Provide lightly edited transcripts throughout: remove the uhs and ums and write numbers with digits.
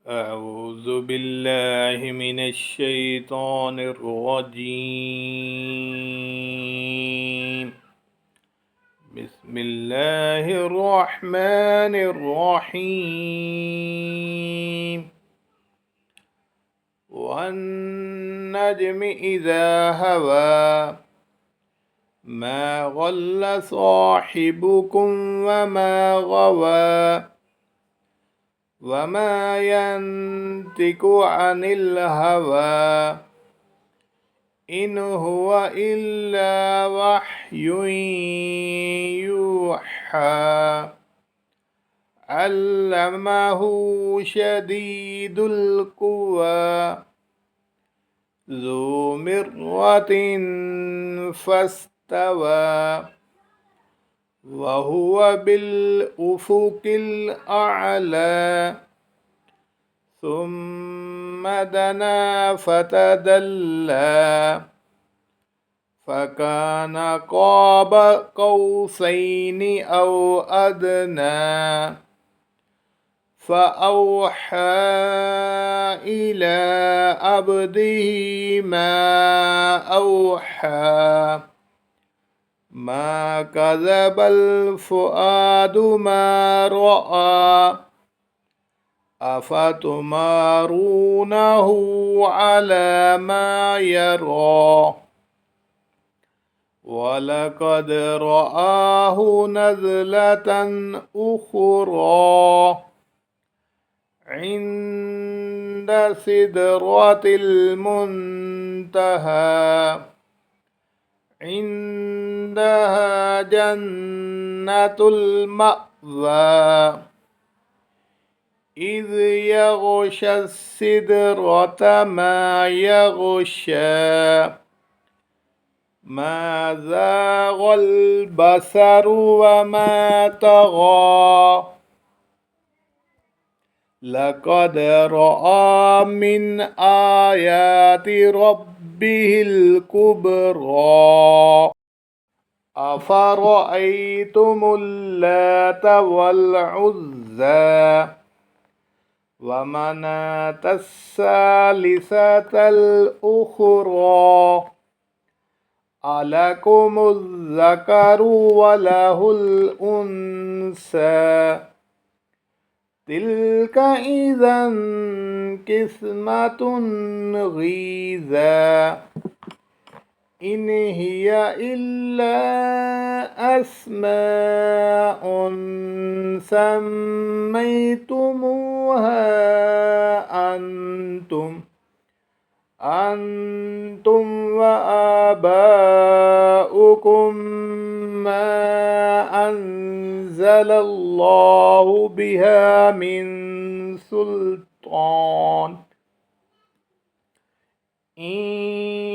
أعوذ بالله من الشيطان الرجيم. بسم الله الرحمن الرحيم. والنجم إذا هوى ما ضل صاحبكم وما غوى وما ينطق عن الهوى إن هو إلا وحي يوحى علمه شديد القوى ذو مرة فاستوى وهو بالأفق الأعلى ثم دنا فتدلى فكان قاب قوسين أو أدنى فأوحى إلى عبده ما أوحى ما كذب الفؤاد ما رأى أفتمارونه على ما يرى ولقد رآه نزلة أخرى عند سدرة المنتهى عندها جنة المأوى إذ يغشى السدرة ما يغشى ما زاغ البصر وما طغى لقد رأى من آيات ربه الكبرى أفرأيتم اللات والعزى ومناة الثالثة الأخرى ألكم الذكر وله الأنثى تلك إذا قسمة ضيزى إن هي إلا أسماء سميتموها أنتم وآباؤكم ما أنزل الله بها من سلطان إن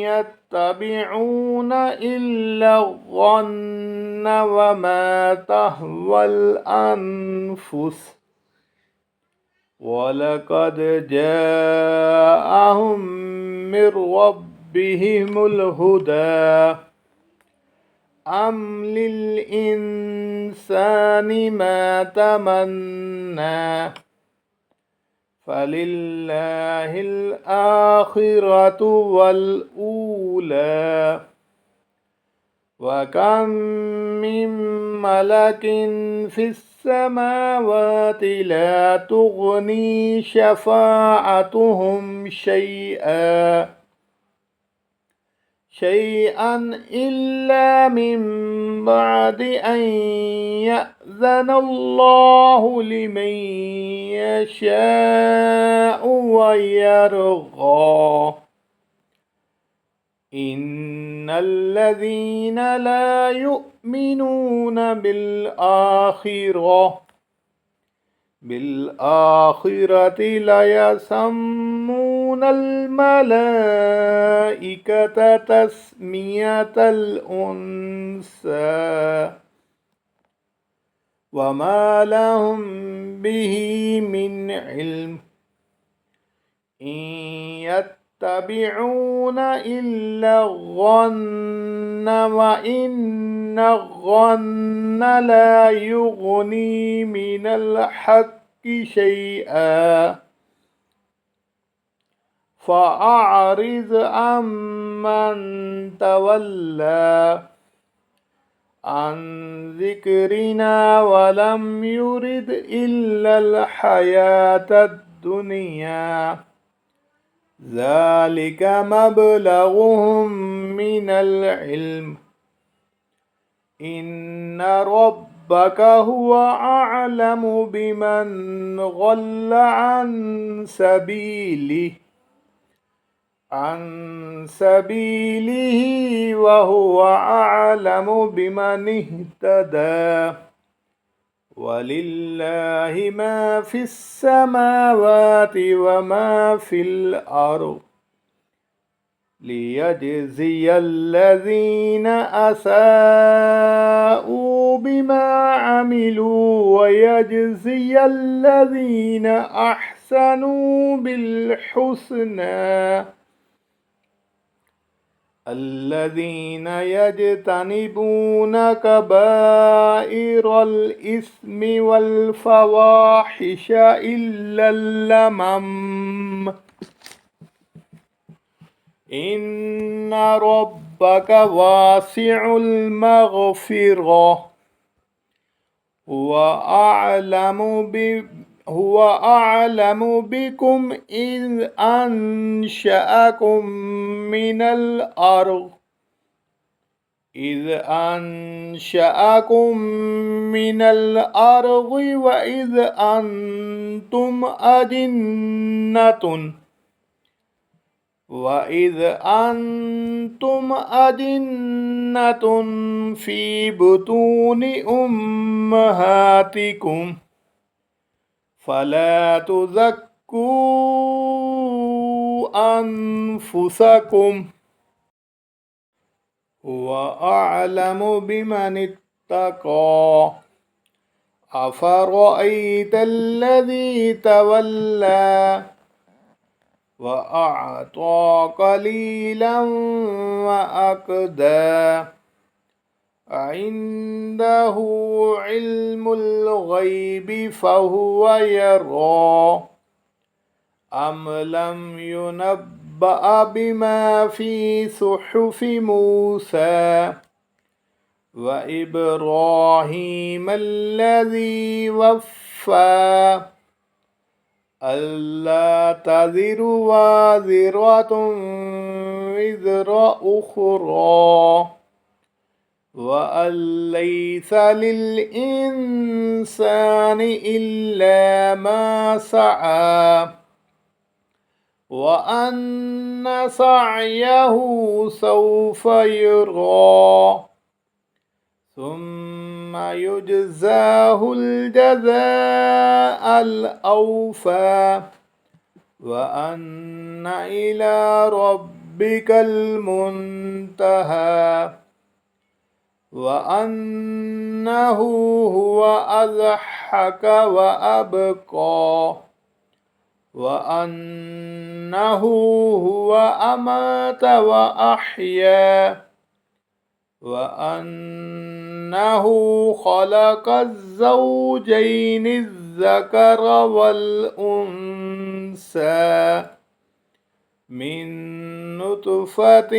يتبعون إلا الظن وما تهوى الأنفس ولقد جاءهم من ربهم الهدى أم للإنسان ما تمنى فلله الآخرة والأولى وكم من ملك في السماوات لا تغني شفاعتهم شيئا إلا من بعد أن يأذن الله لمن يشاء ويرضى إن الذين لا يؤمنون بالآخرة ليسمون الملائكة تسمية الأنثى وما لهم به من علم إن يتبعون إلا الظن وإن الظن لا يغني من الحق شيئا فأعرض عمن تولى عن ذكرنا ولم يرد إلا الحياة الدنيا ذلك مبلغهم من العلم إن ربك هو أعلم بمن ضل عن سبيله وهو أعلم بمن اهتدى ولله ما في السماوات وما في الأرض ليجزي الذين أساءوا بما عملوا ويجزي الذين أحسنوا بالحسنى الذين يجتنبون كبائر الإثم والفواحش إلا اللمم إن ربك واسع المغفرة هو أعلم بكم إذ أنشأكم من الأرض وإذ أنتم أجنة في بطون أمهاتكم فلا تزكوا أنفسكم هو أعلم بمن اتقى أفرأيت الذي تولى وأعطى قليلا وأكدى عنده علم الغيب فهو يرى أم لم ينبأ بما في صحف موسى وإبراهيم الذي وفى ألا تزر وازرة وزر أخرى وأن ليس للإنسان إلا ما سعى وأن سعيه سوف يرى ثم يجزاه الجزاء الأوفى وأن إلى ربك المنتهى وأنه هو أضحك وأبقى وأنه هو أمات وأحيا وأنه خلق الزوجين الذكر والأنثى من نطفة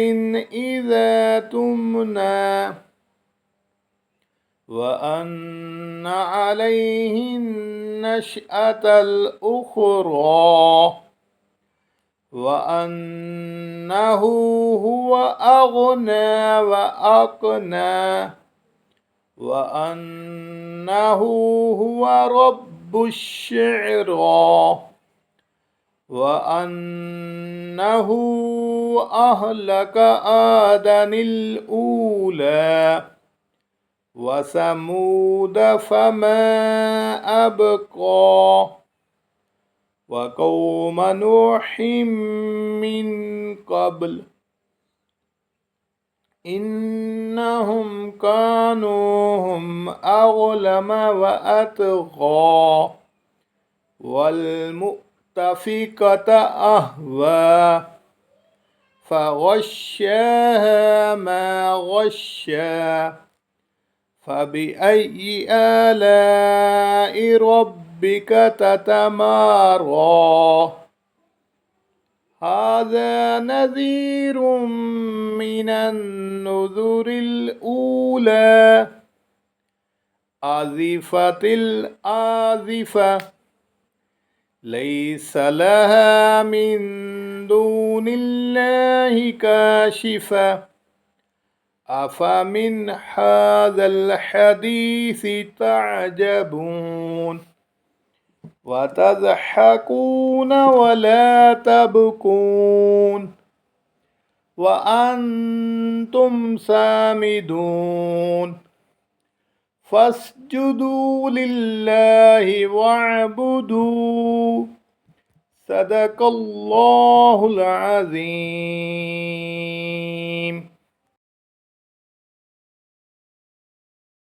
إذا تمنى وأن عليه النشأة الأخرى وأنه هو أغنى وأقنى وأنه هو رب الشعرى وأنه أهلك آدًا الأولى وثمود فما أبقى وقوم نوح من قبل إنهم كانوا هم أظلم وأطغى والمؤتفكة أهوى فغشاها ما غشى فبأي آلاء ربك تتمارى هذا نذير من النذر الأولى آزفت الآزفة ليس لها من دون الله كاشفة أفمن هذا الحديث تعجبون وتضحكون ولا تبكون وأنتم سامدون فاسجدوا لله واعبدوا صدق الله العظيم.